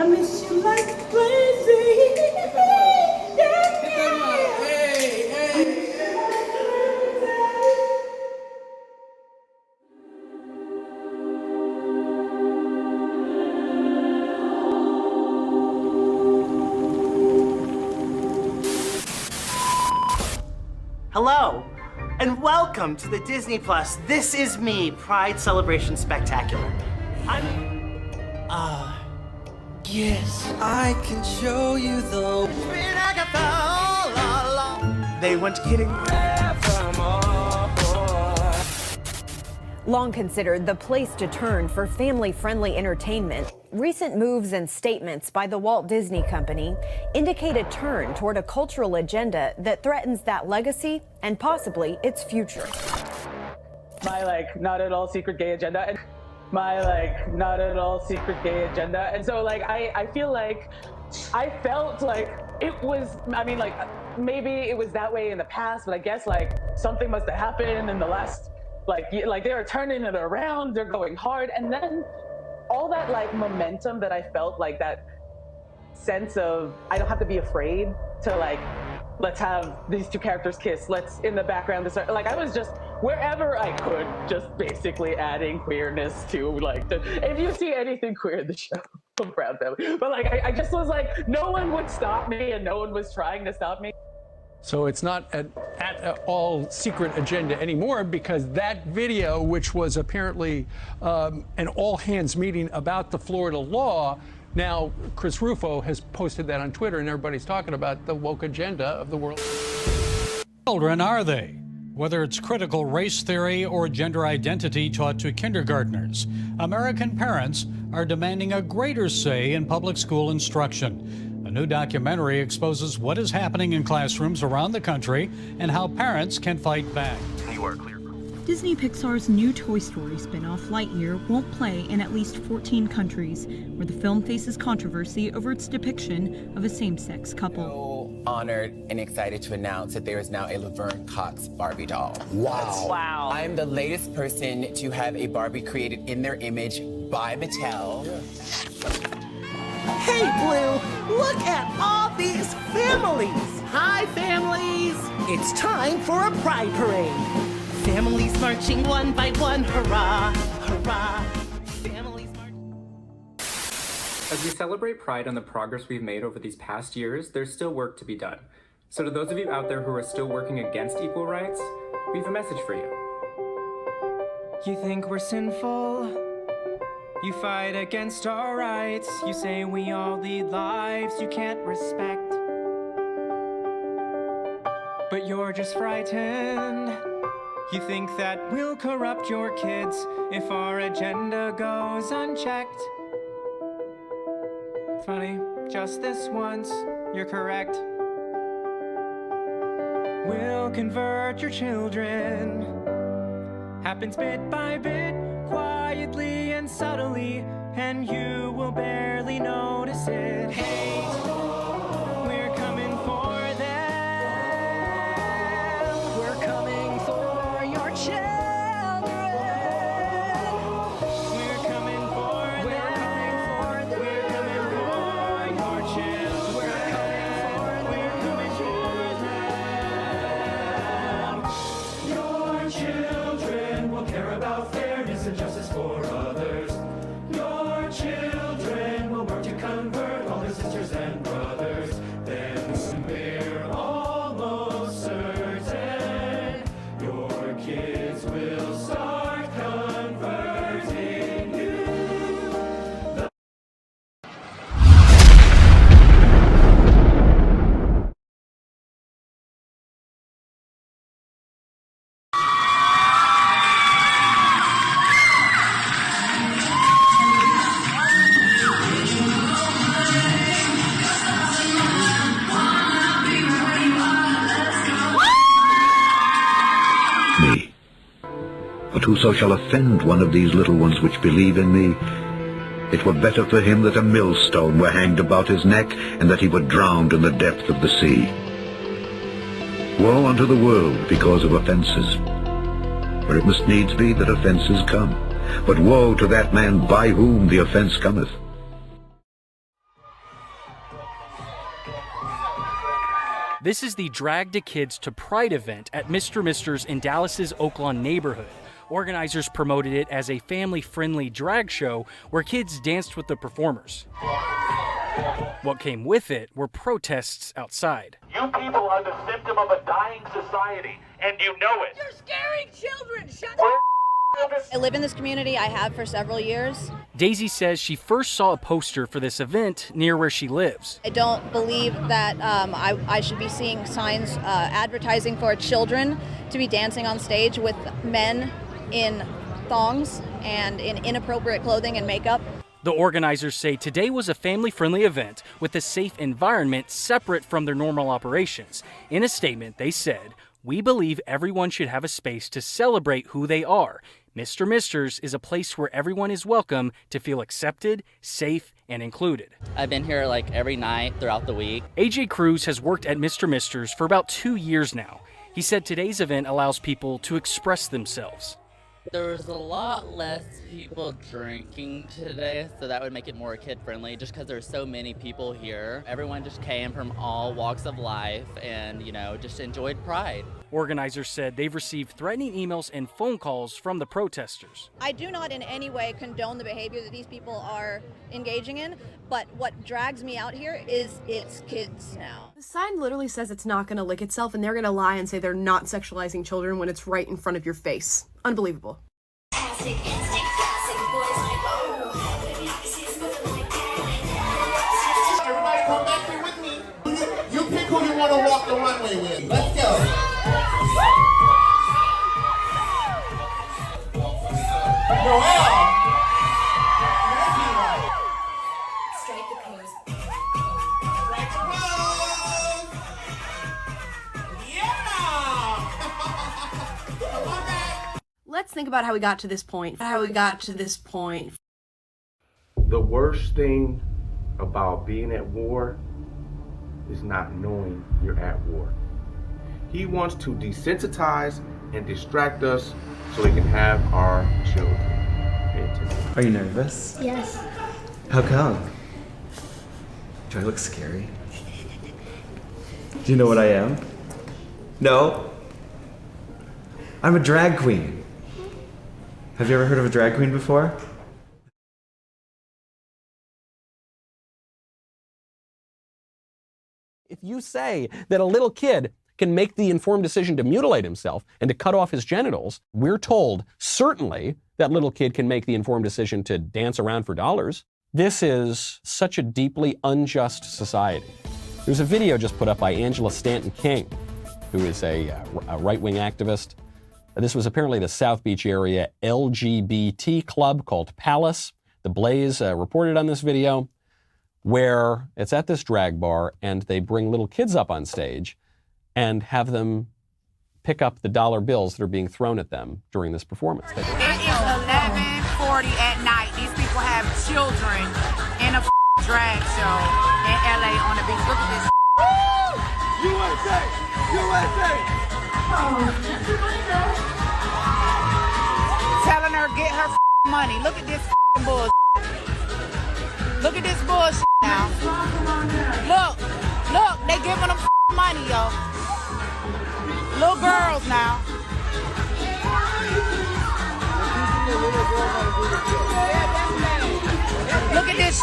I miss you like crazy. Hello, and welcome to the Disney Plus This Is Me Pride Celebration Spectacular. Yes, I can show you the They weren't kidding. Long considered the place to turn for family-friendly entertainment, recent moves and statements by the Walt Disney Company indicate a turn toward a cultural agenda that threatens that legacy and possibly its future. My not at all secret gay agenda and my not at all secret gay agenda. And so I feel like I felt like it was, maybe it was that way in the past, but I guess something must have happened in the last they are turning it around, they're going hard, and then all that momentum that I felt, that sense of I don't have to be afraid to let's have these two characters kiss, let's in the background to start, I was just wherever I could, just basically adding queerness to if you see anything queer in the show, I'm proud family. But I just was no one would stop me and no one was trying to stop me. So it's not at all secret agenda anymore, because that video, which was apparently an all-hands meeting about the Florida law, now Chris Rufo has posted that on Twitter, and everybody's talking about the woke agenda of the world. Children are they? Whether it's critical race theory or gender identity taught to kindergartners, American parents are demanding a greater say in public school instruction. A new documentary exposes what is happening in classrooms around the country and how parents can fight back. You are clear. Disney Pixar's new Toy Story spin-off Lightyear won't play in at least 14 countries, where the film faces controversy over its depiction of a same-sex couple. So honored and excited to announce that there is now a Laverne Cox Barbie doll. Wow. I am the latest person to have a Barbie created in their image by Mattel. Hey, Blue, look at all these families. Hi, families. It's time for a pride parade. Families marching one by one, hurrah, hurrah. Families marching. As we celebrate Pride and the progress we've made over these past years, there's still work to be done. So to those of you out there who are still working against equal rights, we have a message for you. You think we're sinful? You fight against our rights. You say we all lead lives you can't respect. But you're just frightened. You think that we'll corrupt your kids if our agenda goes unchecked. Funny, just this once, you're correct. We'll convert your children. Happens bit by bit, quietly and subtly, and you will barely notice it. Hey, we're coming for them. We're coming for your children. We're coming for them. We're coming for your children. We're coming for them. Your children will care about fairness and justice for others. Your children will work to convert all their sisters and brothers. Then we're almost certain your kids will start converting you. Me. But whoso shall offend one of these little ones which believe in me, it were better for him that a millstone were hanged about his neck, and that he were drowned in the depth of the sea. Woe unto the world because of offenses, for it must needs be that offenses come. But woe to that man by whom the offense cometh. This is the Drag the Kids to Pride event at Mr. Mister's in Dallas's Oaklawn neighborhood. Organizers promoted it as a family-friendly drag show where kids danced with the performers. What came with it were protests outside. You people are the symptom of a dying society, and you know it. You're scaring children. Shut up. I live in this community. I have for several years. Daisy says she first saw a poster for this event near where she lives. I don't believe that I should be seeing signs advertising for children to be dancing on stage with men in thongs and in inappropriate clothing and makeup. The organizers say today was a family-friendly event with a safe environment separate from their normal operations. In a statement, they said, "We believe everyone should have a space to celebrate who they are. Mr. Mister's is a place where everyone is welcome to feel accepted, safe, and included." I've been here like every night throughout the week. AJ Cruz has worked at Mr. Mister's for about 2 years now. He said today's event allows people to express themselves. There was a lot less people drinking today, so that would make it more kid-friendly just because there's so many people here. Everyone just came from all walks of life and, just enjoyed Pride. Organizers said they've received threatening emails and phone calls from the protesters. I do not in any way condone the behavior that these people are engaging in, but what drags me out here is it's kids now. The sign literally says it's not going to lick itself, and they're going to lie and say they're not sexualizing children when it's right in front of your face. Unbelievable. Everybody come back here with me. You pick who you want to walk the runway with. Let's go. Noel. Strike the pose. Strike the pose. Yeah. Let's think about how we got to this point. The worst thing about being at war is not knowing you're at war. He wants to desensitize and distract us so he can have our children. Pay attention. Are you nervous? Yes. How come? Do I look scary? Do you know what I am? No? I'm a drag queen. Have you ever heard of a drag queen before? If you say that a little kid can make the informed decision to mutilate himself and to cut off his genitals, we're told certainly that little kid can make the informed decision to dance around for dollars. This is such a deeply unjust society. There's a video just put up by Angela Stanton King, who is a right-wing activist. This was apparently the South Beach area LGBT club called Palace. The Blaze reported on this video, where it's at this drag bar and they bring little kids up on stage and have them pick up the dollar bills that are being thrown at them during this performance. It is 11:40 at night. These people have children in a drag show in LA on the beach. Look at this. USA! USA! Telling her get her money. Look at this bullshit. Look at this bullshit now. Look, they giving them money, yo. Little girls now. Look at this.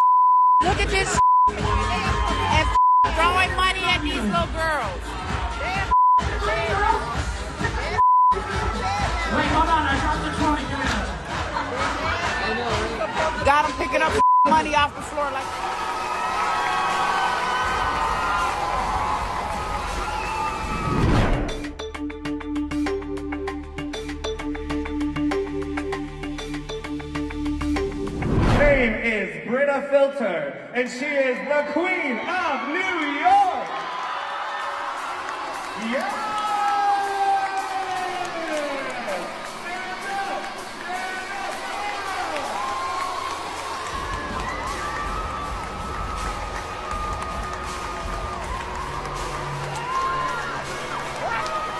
Look at this. And throwing money at these little girls. Wait, hold on, I dropped the 20. Got them picking up money off the floor like. Name is Britta Filter, and she is the Queen of New York. Yeah.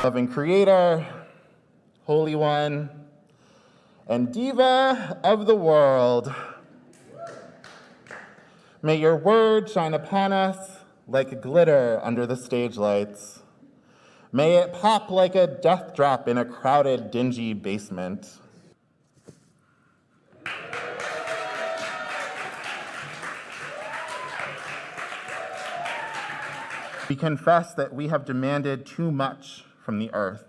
Loving Creator, Holy One, and Diva of the world. May your word shine upon us like glitter under the stage lights. May it pop like a death drop in a crowded, dingy basement. We confess that we have demanded too much from the earth.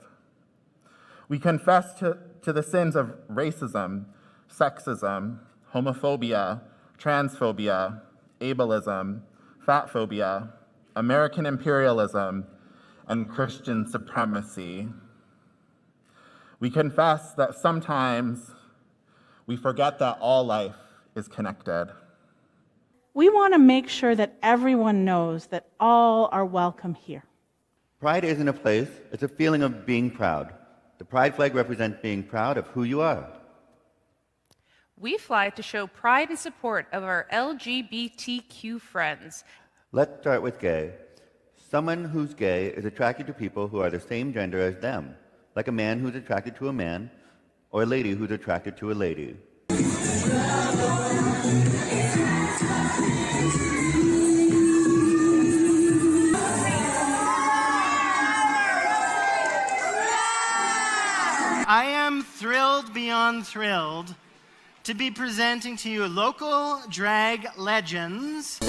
We confess to the sins of racism, sexism, homophobia, transphobia, ableism, fatphobia, American imperialism, and Christian supremacy. We confess that sometimes we forget that all life is connected. We want to make sure that everyone knows that all are welcome here. Pride isn't a place, it's a feeling of being proud. The pride flag represents being proud of who you are. We fly to show pride and support of our LGBTQ friends. Let's start with gay. Someone who's gay is attracted to people who are the same gender as them, like a man who's attracted to a man, or a lady who's attracted to a lady. I am thrilled beyond thrilled to be presenting to you local drag legends.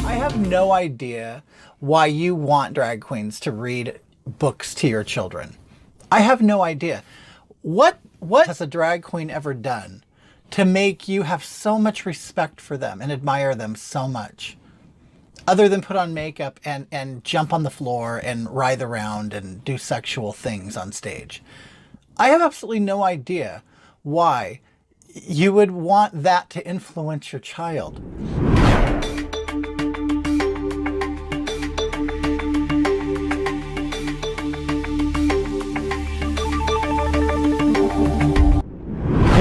I have no idea why you want drag queens to read books to your children. I have no idea. What has a drag queen ever done to make you have so much respect for them and admire them so much? Other than put on makeup and jump on the floor and writhe around and do sexual things on stage. I have absolutely no idea why you would want that to influence your child.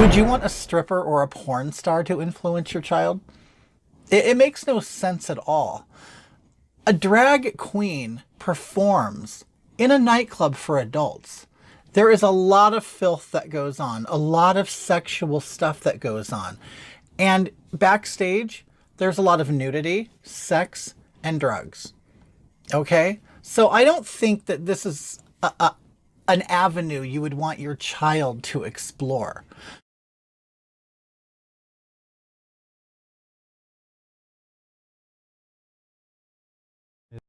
Would you want a stripper or a porn star to influence your child? It makes no sense at all. A drag queen performs in a nightclub for adults. There is a lot of filth that goes on, a lot of sexual stuff that goes on. And backstage, there's a lot of nudity, sex, and drugs. Okay? So I don't think that this is an avenue you would want your child to explore.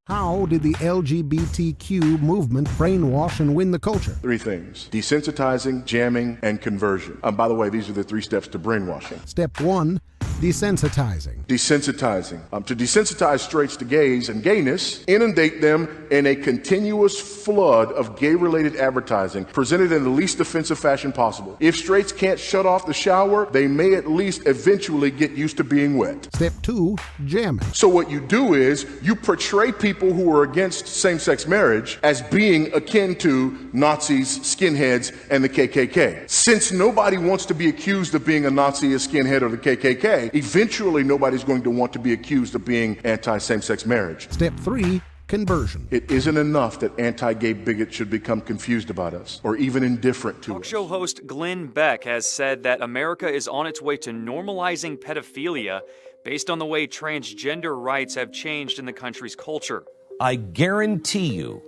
How did the LGBTQ movement brainwash and win the culture? 3 things: desensitizing, jamming, and conversion. By the way, these are the 3 steps to brainwashing. Step 1, desensitizing. Desensitizing. To desensitize straights to gays and gayness, inundate them in a continuous flood of gay-related advertising presented in the least offensive fashion possible. If straights can't shut off the shower, they may at least eventually get used to being wet. Step 2, jamming. So what you do is you portray people who are against same-sex marriage as being akin to Nazis, skinheads, and the KKK. Since nobody wants to be accused of being a Nazi, a skinhead, or the KKK, eventually nobody's going to want to be accused of being anti-same-sex marriage. Step 3, conversion. It isn't enough that anti-gay bigots should become confused about us or even indifferent to us. Talk show host Glenn Beck has said that America is on its way to normalizing pedophilia based on the way transgender rights have changed in the country's culture. I guarantee you,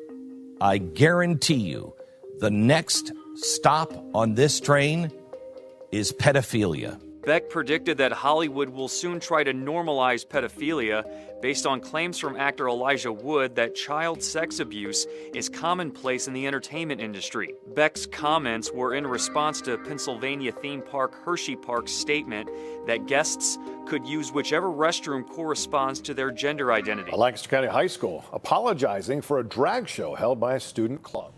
the next stop on this train is pedophilia. Beck predicted that Hollywood will soon try to normalize pedophilia based on claims from actor Elijah Wood that child sex abuse is commonplace in the entertainment industry. Beck's comments were in response to Pennsylvania theme park Hershey Park's statement that guests could use whichever restroom corresponds to their gender identity. A Lancaster County High School apologizing for a drag show held by a student club.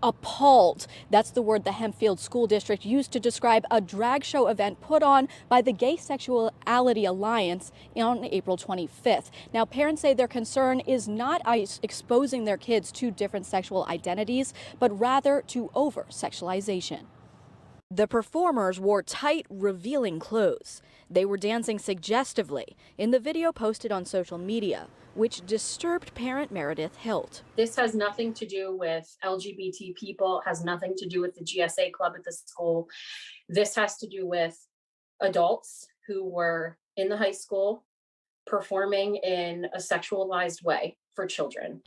Appalled. That's the word the Hempfield School District used to describe a drag show event put on by the Gay Sexuality Alliance on April 25th. Now, parents say their concern is not exposing their kids to different sexual identities, but rather to over-sexualization. The performers wore tight, revealing clothes. They were dancing suggestively in the video posted on social media, which disturbed parent Meredith Hilt. This has nothing to do with LGBT people, has nothing to do with the GSA club at the school. This has to do with adults who were in the high school performing in a sexualized way for children.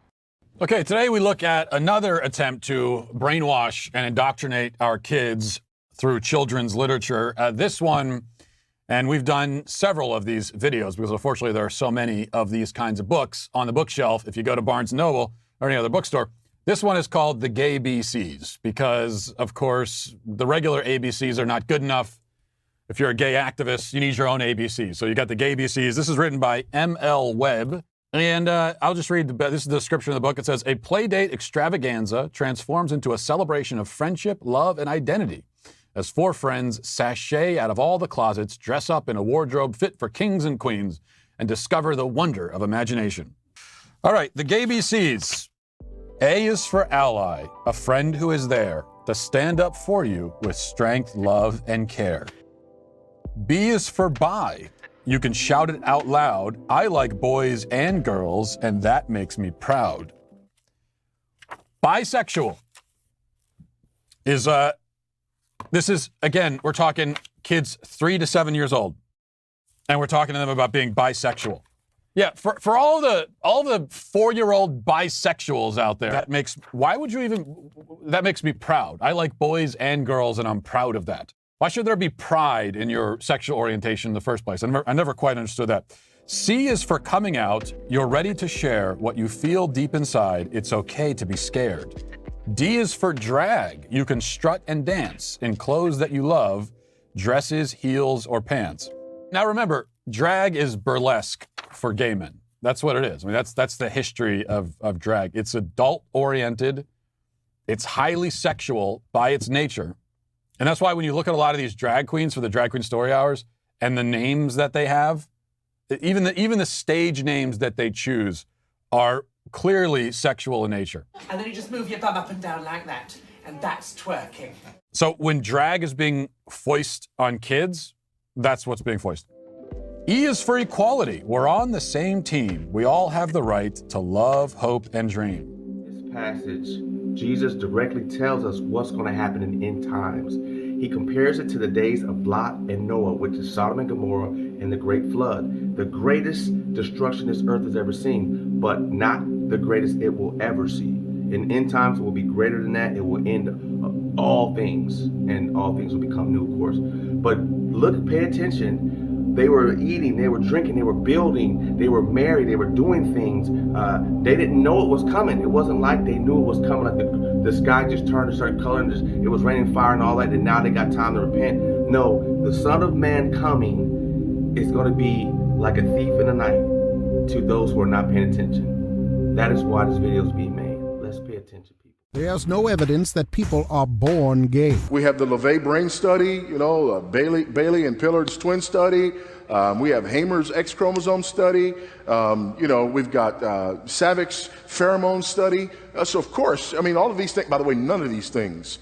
Okay, today we look at another attempt to brainwash and indoctrinate our kids through children's literature. This one, and we've done several of these videos because unfortunately there are so many of these kinds of books on the bookshelf if you go to Barnes & Noble or any other bookstore. This one is called The Gay BCs because, of course, the regular ABCs are not good enough. If you're a gay activist, you need your own ABCs. So you got the Gay BCs. This is written by M.L. Webb. And I'll just read, this is the description of the book. It says, a playdate extravaganza transforms into a celebration of friendship, love, and identity as four friends sashay out of all the closets, dress up in a wardrobe fit for kings and queens, and discover the wonder of imagination. All right, the Gay BCs. A is for ally, a friend who is there to stand up for you with strength, love, and care. B is for bi. You can shout it out loud. I like boys and girls, and that makes me proud. Bisexual is this is, again, we're talking kids 3 to 7 years old, and we're talking to them about being bisexual. Yeah, for all the 4-year-old bisexuals out there, that makes me proud. I like boys and girls, and I'm proud of that. Why should there be pride in your sexual orientation in the first place? I never quite understood that. C is for coming out. You're ready to share what you feel deep inside. It's okay to be scared. D is for drag. You can strut and dance in clothes that you love, dresses, heels, or pants. Now remember, drag is burlesque for gay men. That's what it is. I mean, that's the history of drag. It's adult-oriented. It's highly sexual by its nature. And that's why when you look at a lot of these drag queens for the Drag Queen Story Hours and the names that they have, even the stage names that they choose are clearly sexual in nature. And then you just move your bum up and down like that, and that's twerking. So when drag is being foisted on kids, that's what's being foisted. E is for equality. We're on the same team. We all have the right to love, hope, and dream. This passage, Jesus directly tells us what's going to happen in end times. He compares it to the days of Lot and Noah, which is Sodom and Gomorrah and the great flood. The greatest destruction this earth has ever seen, but not the greatest it will ever see. In end times, it will be greater than that. It will end all things, and all things will become new, of course. But look, pay attention. They were eating, they were drinking, they were building, they were married, they were doing things. They didn't know it was coming. It wasn't like they knew it was coming, like the sky just turned a certain color and it was raining fire and all that, and now they got time to repent. No, the Son of Man coming is going to be like a thief in the night to those who are not paying attention. That is why this video is being made. Let's pay attention, people. There's no evidence that people are born gay. We have the LeVay brain study, Bailey and Pillard's twin study. We have Hamer's X chromosome study. We've got Savik's pheromone study. So of course, I mean, all of these things, by the way, none of these things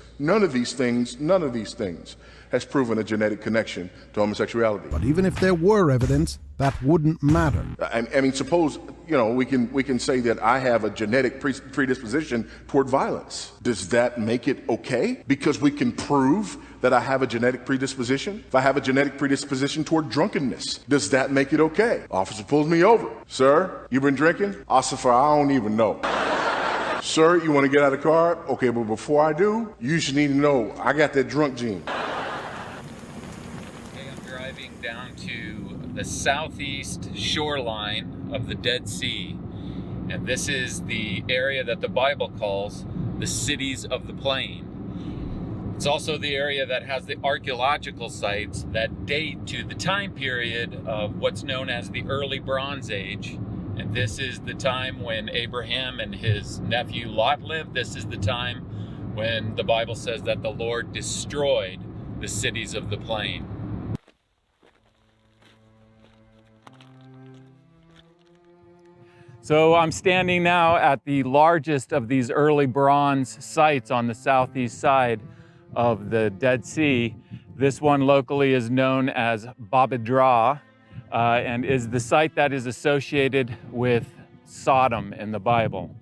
has proven a genetic connection to homosexuality. But even if there were evidence, that wouldn't matter. I mean, suppose, we can say that I have a genetic predisposition toward violence. Does that make it okay? Because we can prove that I have a genetic predisposition? If I have a genetic predisposition toward drunkenness, does that make it okay? Officer pulls me over. Sir, you been drinking? Officer, I don't even know. Sir, you want to get out of the car? Okay, but before I do, you should need to know I got that drunk gene. Down to the southeast shoreline of the Dead Sea, and this is the area that the Bible calls the cities of the plain. It's also the area that has the archaeological sites that date to the time period of what's known as the early Bronze Age, and this is the time when Abraham and his nephew Lot lived. This is the time when the Bible says that the Lord destroyed the cities of the plain. So I'm standing now at the largest of these early bronze sites on the southeast side of the Dead Sea. This one locally is known as Babadra, and is the site that is associated with Sodom in the Bible.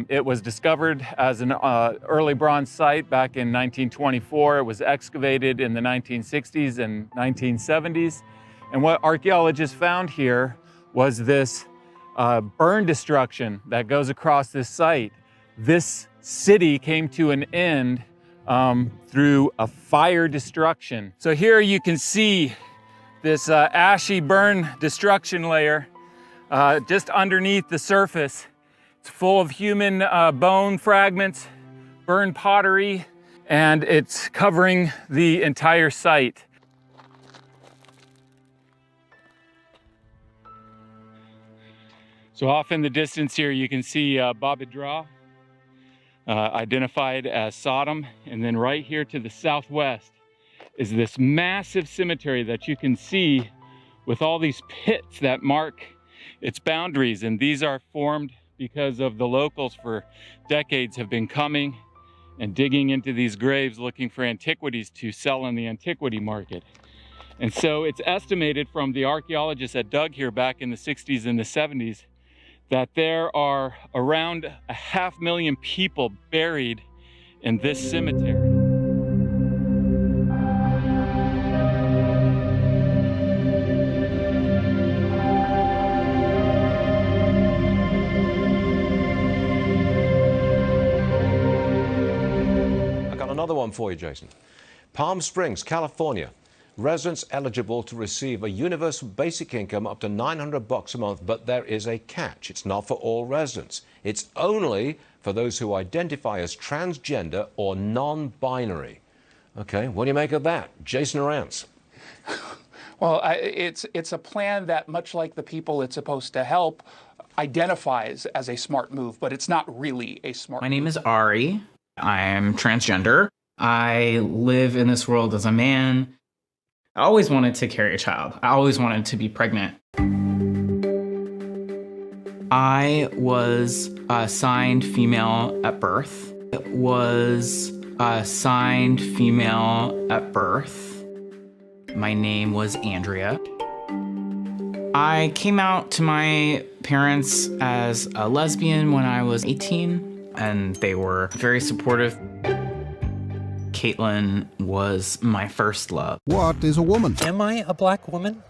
It was discovered as an early bronze site back in 1924. It was excavated in the 1960s and 1970s. And what archaeologists found here was this burn destruction that goes across this site. This city came to an end through a fire destruction. So here you can see this ashy burn destruction layer just underneath the surface. It's full of human bone fragments, burned pottery, and it's covering the entire site. So off in the distance here, you can see Babadra, identified as Sodom. And then right here to the southwest is this massive cemetery that you can see with all these pits that mark its boundaries. And these are formed because of the locals for decades have been coming and digging into these graves looking for antiquities to sell in the antiquity market. And so it's estimated from the archaeologists that dug here back in the 60s and the 70s that there are around 500,000 people buried in this cemetery. I got another one for you, Jason. Palm Springs, California. Residents eligible to receive a universal basic income up to $900 a month, but there is a catch. It's not for all residents. It's only for those who identify as transgender or non-binary. Okay, what do you make of that? Jason Arantz. Well, it's a plan that, much like the people it's supposed to help, identifies as a smart move, but it's not really a smart move. My name is Ari. I am transgender. I live in this world as a man. I always wanted to carry a child. I always wanted to be pregnant. I was assigned female at birth. My name was Andrea. I came out to my parents as a lesbian when I was 18, and they were very supportive. Caitlin was my first love. What is a woman? Am I a black woman?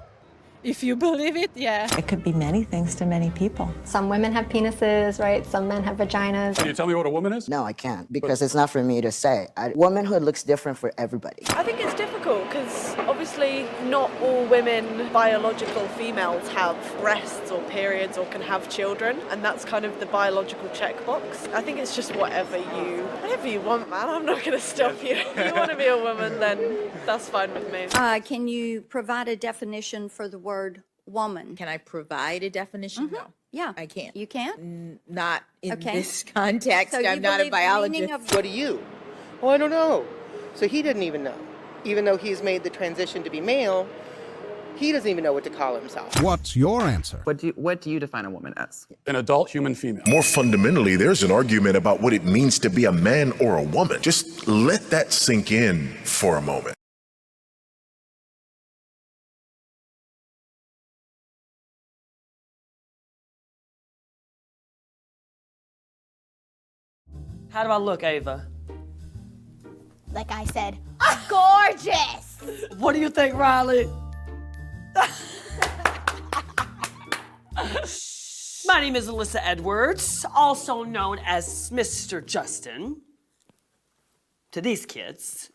If you believe it, yeah. It could be many things to many people. Some women have penises, right? Some men have vaginas. Can you tell me what a woman is? No, I can't, because it's not for me to say. Womanhood looks different for everybody. I think it's difficult because obviously not all women, biological females, have breasts or periods or can have children, and that's kind of the biological checkbox. I think it's just whatever you want, man. I'm not going to stop you. If you want to be a woman, then that's fine with me. Can you provide a definition for the word woman? Can I provide a definition? No. Yeah. I can't. You can't? Not in Okay. this context. So you I'm not a believe the meaning biologist. of- What do you? Oh, I don't know. So he didn't even know. Even though he's made the transition to be male, he doesn't even know what to call himself. What's your answer? What do you define a woman as? An adult human female. More fundamentally, there's an argument about what it means to be a man or a woman. Just let that sink in for a moment. How do I look, Ava? Like I said, gorgeous! What do you think, Riley? My name is Alyssa Edwards, also known as Mr. Justin, to these kids.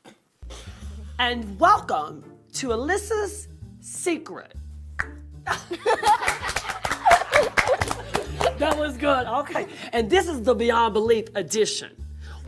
And welcome to Alyssa's Secret. That was good, okay. And this is the Beyond Belief edition.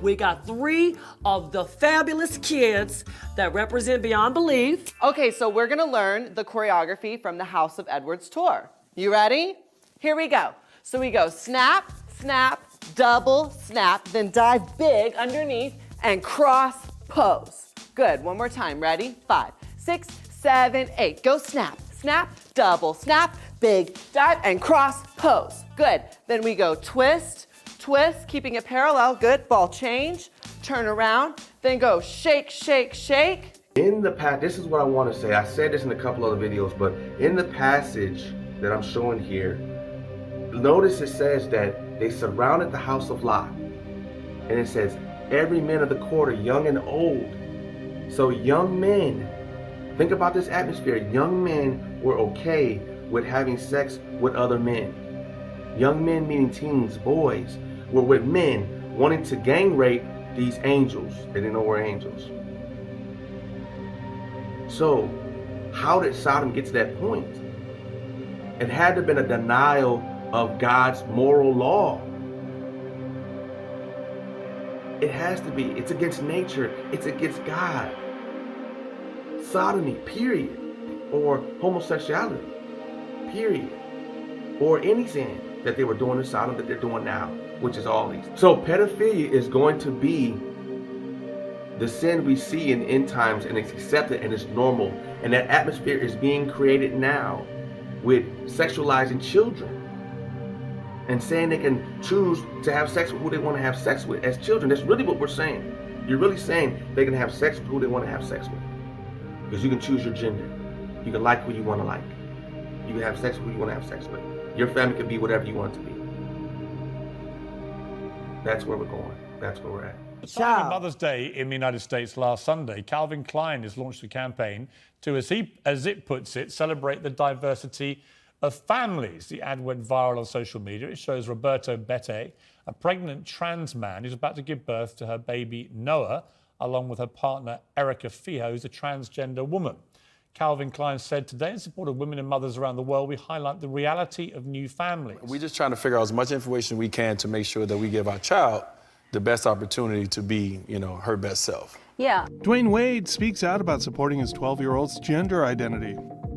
We got 3 of the fabulous kids that represent Beyond Belief. Okay, so we're gonna learn the choreography from the House of Edwards tour. You ready? Here we go. So we go snap, snap, double, snap, then dive big underneath and cross pose. Good, one more time, ready? 5, 6, 7, 8. Go snap, snap, double, snap, big, dive, and cross pose. Good, then we go twist, twist, keeping it parallel, good. Ball change, turn around, then go shake, shake, shake. In the past, this is what I want to say. I said this in a couple other videos, but in the passage that I'm showing here, notice it says that they surrounded the house of Lot. And it says, every man of the quarter, young and old. So young men, think about this atmosphere. Young men were okay with having sex with other men. Young men, meaning teens, boys, were with men wanting to gang rape these angels. They didn't know were angels. So, how did Sodom get to that point? It had to have been a denial of God's moral law. It has to be. It's against nature. It's against God. Sodomy, period. Or homosexuality, period. Or any sin that they were doing in Sodom that they're doing now, which is all these. So pedophilia is going to be the sin we see in end times, and it's accepted and it's normal. And that atmosphere is being created now with sexualizing children and saying they can choose to have sex with who they want to have sex with as children. That's really what we're saying. You're really saying they can have sex with who they want to have sex with. Because you can choose your gender. You can like who you want to like. You can have sex with who you want to have sex with. Your family can be whatever you want it to be. That's where we're going. That's where we're at. Following Mother's Day in the United States last Sunday, Calvin Klein has launched a campaign to, as it puts it, celebrate the diversity of families. The ad went viral on social media. It shows Roberto Bette, a pregnant trans man who's about to give birth to her baby Noah, along with her partner Erica Fio, who's a transgender woman. Calvin Klein said, today in support of women and mothers around the world, we highlight the reality of new families. We're just trying to figure out as much information we can to make sure that we give our child the best opportunity to be, her best self. Yeah. Dwayne Wade speaks out about supporting his 12-year-old's gender identity.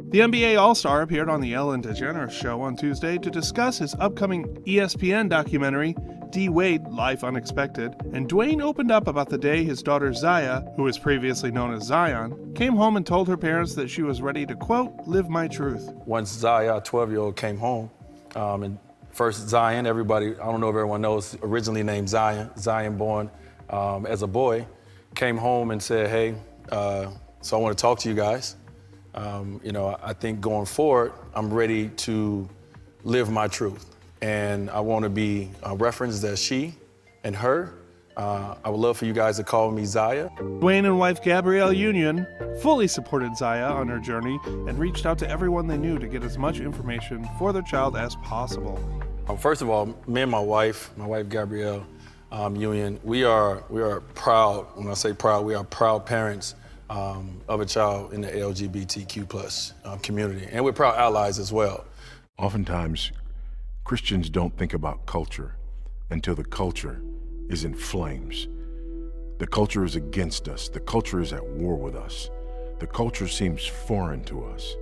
The NBA All-Star appeared on the Ellen DeGeneres Show on Tuesday to discuss his upcoming ESPN documentary, D-Wade, Life Unexpected, and Dwayne opened up about the day his daughter Zaya, who was previously known as Zion, came home and told her parents that she was ready to, quote, live my truth. Once Zaya, a 12-year-old, came home, and first Zion, everybody, I don't know if everyone knows, originally named Zion born as a boy, came home and said, hey, so I want to talk to you guys. I think going forward, I'm ready to live my truth. And I want to be referenced as she and her. I would love for you guys to call me Zaya. Dwayne and wife Gabrielle Union fully supported Zaya on her journey and reached out to everyone they knew to get as much information for their child as possible. First of all, me and my wife Gabrielle Union, we are proud. When I say proud, we are proud parents of a child in the LGBTQ+ community, and we're proud allies as well. Oftentimes, Christians don't think about culture until the culture is in flames. The culture is against us. The culture is at war with us. The culture seems foreign to us.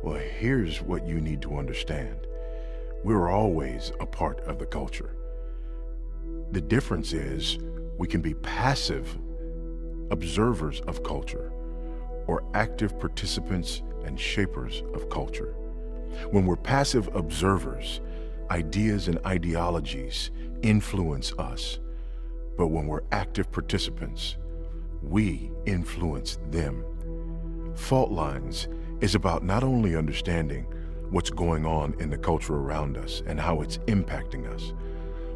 Well, here's what you need to understand. We're always a part of the culture. The difference is we can be passive observers of culture or active participants and shapers of culture. When we're passive observers, ideas and ideologies influence us. But when we're active participants, we influence them. Fault Lines is about not only understanding what's going on in the culture around us and how it's impacting us,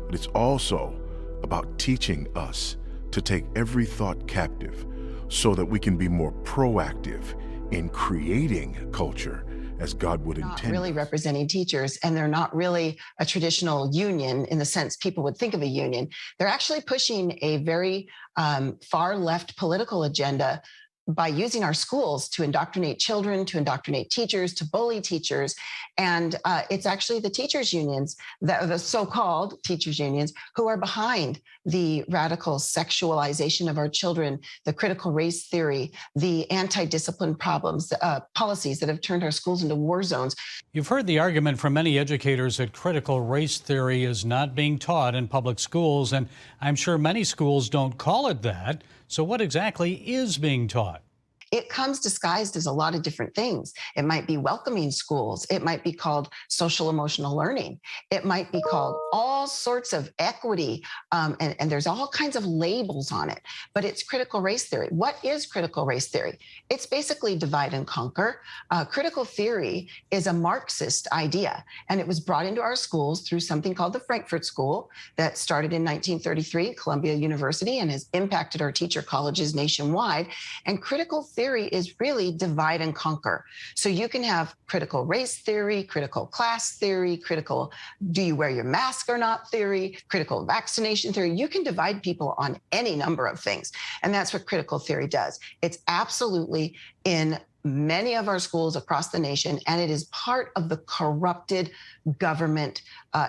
but it's also about teaching us to take every thought captive so that we can be more proactive in creating culture as God would intend. Not really representing teachers, and they're not really a traditional union in the sense people would think of a union. They're actually pushing a very far left political agenda by using our schools to indoctrinate children, to indoctrinate teachers, to bully teachers. And it's actually the teachers unions, the so-called teachers unions, who are behind the radical sexualization of our children, the critical race theory, the anti-discipline policies that have turned our schools into war zones. You've heard the argument from many educators that critical race theory is not being taught in public schools, and I'm sure many schools don't call it that. So what exactly is being taught? It comes disguised as a lot of different things. It might be welcoming schools. It might be called social emotional learning. It might be called all sorts of equity. And there's all kinds of labels on it, but it's critical race theory. What is critical race theory? It's basically divide and conquer. Critical theory is a Marxist idea, and it was brought into our schools through something called the Frankfurt School that started in 1933 at Columbia University and has impacted our teacher colleges nationwide. And critical theory is really divide and conquer. So you can have critical race theory, critical class theory, critical do you wear your mask or not theory, critical vaccination theory. You can divide people on any number of things. And that's what critical theory does. It's absolutely in many of our schools across the nation, and it is part of the corrupted government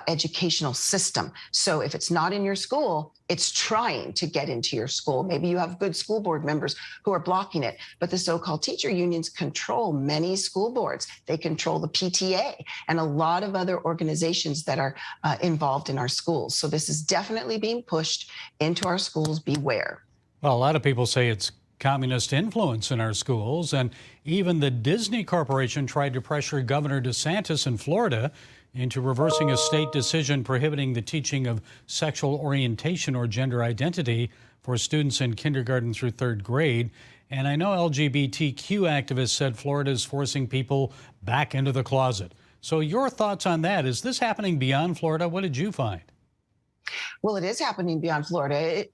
educational system. So if it's not in your school, it's trying to get into your school. Maybe you have good school board members who are blocking it, but the so-called teacher unions control many school boards. They control the PTA and a lot of other organizations that are involved in our schools. So this is definitely being pushed into our schools. Beware. Well, a lot of people say it's communist influence in our schools, and even the Disney Corporation tried to pressure Governor DeSantis in Florida into reversing a state decision prohibiting the teaching of sexual orientation or gender identity for students in kindergarten through third grade. And I know LGBTQ activists said Florida is forcing people back into the closet. So your thoughts on that? Is this happening beyond Florida? What did you find? Well, it is happening beyond Florida.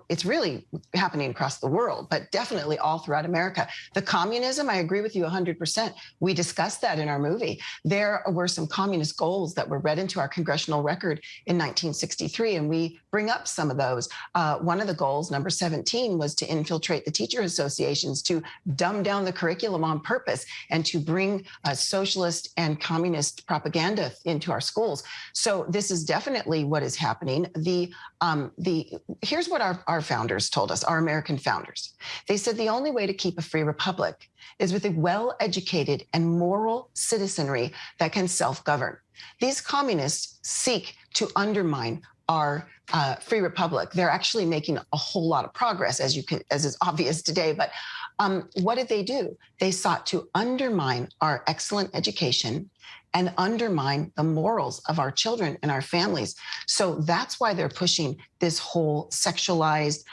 It's really happening across the world, but definitely all throughout America. The communism, I agree with you 100%. We discussed that in our movie. There were some communist goals that were read into our congressional record in 1963, and we bring up some of those. One of the goals, number 17, was to infiltrate the teacher associations, to dumb down the curriculum on purpose, and to bring socialist and communist propaganda into our schools. So this is definitely what is happening. Here's what our founders told us, our American founders. They said the only way to keep a free republic is with a well-educated and moral citizenry that can self-govern. These communists seek to undermine our free republic. They're actually making a whole lot of progress, as is obvious today. But what did they do? They sought to undermine our excellent education and undermine the morals of our children and our families. So that's why they're pushing this whole sexualized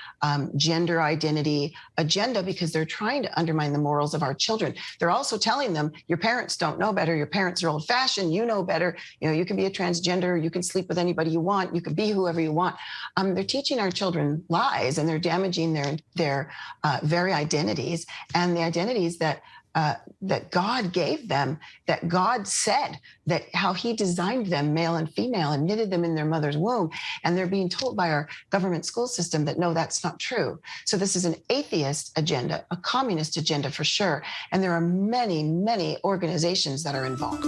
gender identity agenda, because they're trying to undermine the morals of our children. They're also telling them, your parents don't know better. Your parents are old fashioned. You know better. You can be a transgender. You can sleep with anybody you want. You can be whoever you want. They're teaching our children lies, and they're damaging their very identities and the identities that God gave them, that God said that how he designed them, male and female, and knitted them in their mother's womb. And they're being told by our government school system that, no, that's not true. So this is an atheist agenda, a communist agenda for sure. And there are many, many organizations that are involved.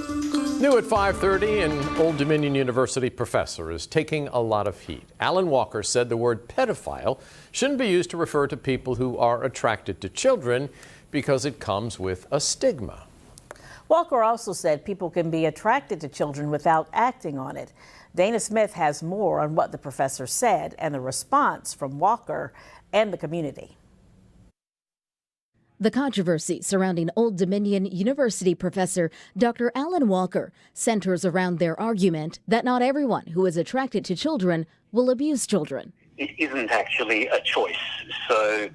New at 5:30, an Old Dominion University professor is taking a lot of heat. Alan Walker said the word pedophile shouldn't be used to refer to people who are attracted to children, because it comes with a stigma. Walker also said people can be attracted to children without acting on it. Dana Smith has more on what the professor said and the response from Walker and the community. The controversy surrounding Old Dominion University professor Dr. Alan Walker centers around their argument that not everyone who is attracted to children will abuse children. It isn't actually a choice. So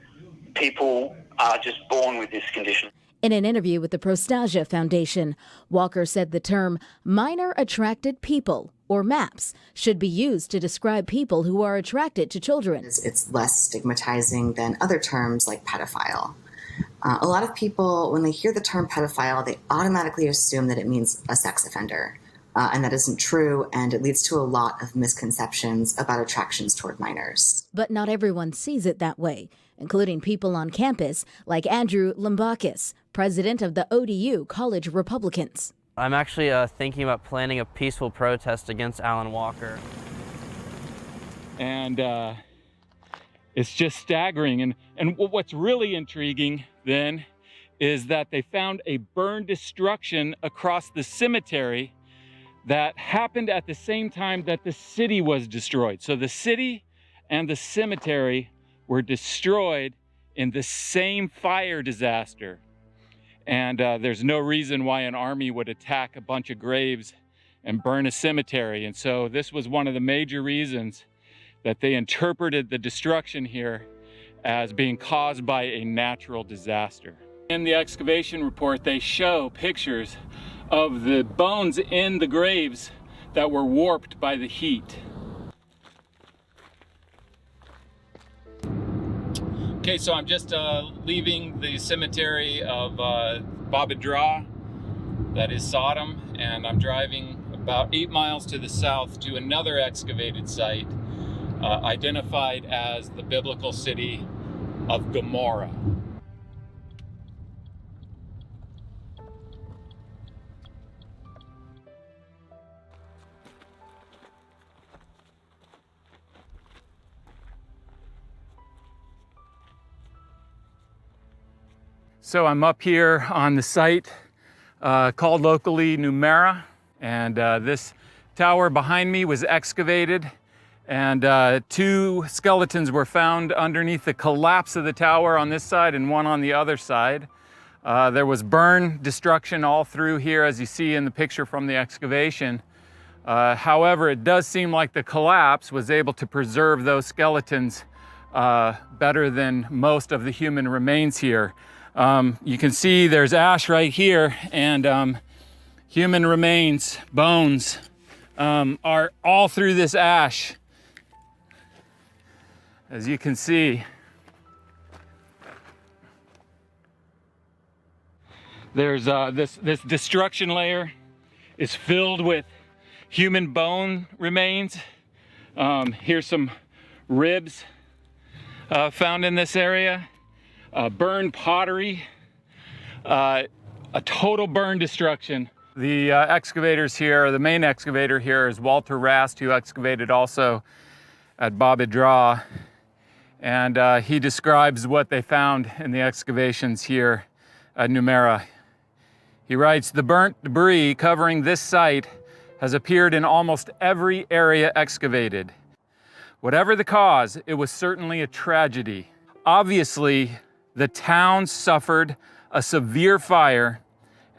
people are just born with this condition. In an interview with the Prostasia Foundation, Walker said the term minor attracted people, or MAPS, should be used to describe people who are attracted to children. It's less stigmatizing than other terms like pedophile. A lot of people, when they hear the term pedophile, they automatically assume that it means a sex offender. And that isn't true, and it leads to a lot of misconceptions about attractions toward minors. But not everyone sees it that way, including people on campus like Andrew Limbakis, president of the ODU College Republicans. I'm actually thinking about planning a peaceful protest against Alan Walker. And it's just staggering. And what's really intriguing then is that they found a burn destruction across the cemetery that happened at the same time that the city was destroyed. So the city and the cemetery were destroyed in the same fire disaster. And there's no reason why an army would attack a bunch of graves and burn a cemetery. And so this was one of the major reasons that they interpreted the destruction here as being caused by a natural disaster. In the excavation report, they show pictures of the bones in the graves that were warped by the heat. Okay, so I'm just leaving the cemetery of Babadra, that is Sodom, and I'm driving about 8 miles to the south to another excavated site identified as the biblical city of Gomorrah. So I'm up here on the site called locally Numera, and this tower behind me was excavated, and 2 skeletons were found underneath the collapse of the tower on this side and one on the other side. There was burn destruction all through here, as you see in the picture from the excavation. However, it does seem like the collapse was able to preserve those skeletons better than most of the human remains here. You can see there's ash right here, and human remains, bones, are all through this ash. As you can see, there's this destruction layer is filled with human bone remains. Here's some ribs found in this area. Burned pottery, a total burn destruction. The excavators here, the main excavator here is Walter Rast, who excavated also at Babadra, and he describes what they found in the excavations here at Numera. He writes, "The burnt debris covering this site has appeared in almost every area excavated. Whatever the cause, it was certainly a tragedy. Obviously, the town suffered a severe fire